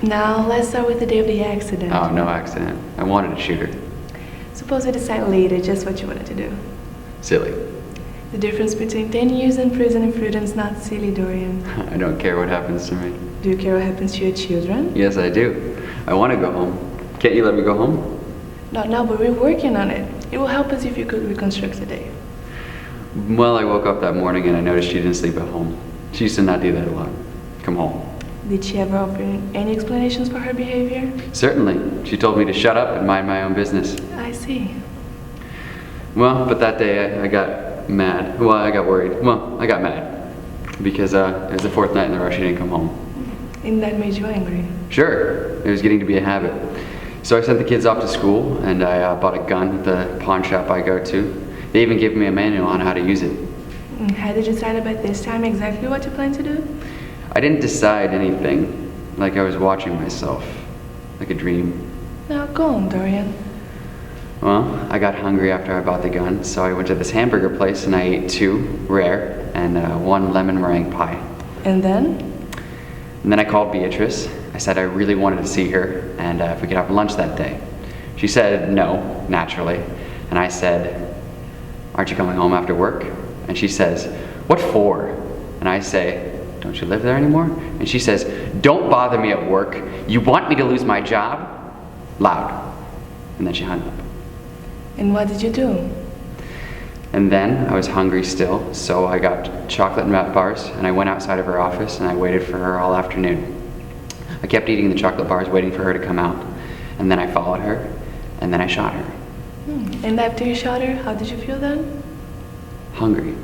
Now, let's start with the day of the accident. Oh, no accident. I wanted to shoot her. Suppose you decide later just what you wanted to do. Silly. The difference between 10 years in prison and freedom is not silly, Dorian. I don't care what happens to me. Do you care what happens to your children? Yes, I do. I want to go home. Can't you let me go home? Not now, but we're working on it. It will help us if you could reconstruct the day. Well, I woke up that morning and I noticed she didn't sleep at home. She used to not do that a lot. Come home. Did she ever offer any explanations for her behavior? Certainly. She told me to shut up and mind my own business. I see. Well, but that day I got mad. Well, I got worried. Well, I got mad. Because it was the fourth night in a row she didn't come home. And that made you angry? Sure. It was getting to be a habit. So I sent the kids off to school and I bought a gun at the pawn shop I go to. They even gave me a manual on how to use it. How did you decide about this time exactly what you plan to do? I didn't decide anything. Like I was watching myself. Like a dream. Now go on, Dorian. Well, I got hungry after I bought the gun, so I went to this hamburger place and I ate 2 rare and 1 lemon meringue pie. And then? And then I called Beatrice. I said I really wanted to see her and if we could have lunch that day. She said no, naturally. And I said, aren't you coming home after work? And she says, what for? And I say, don't you live there anymore? And she says, don't bother me at work. You want me to lose my job? Loud. And then she hung up. And what did you do? And then I was hungry still, so I got chocolate and nut bars and I went outside of her office and I waited for her all afternoon. I kept eating the chocolate bars, waiting for her to come out. And then I followed her, and then I shot her. And after you shot her, how did you feel then? Hungry.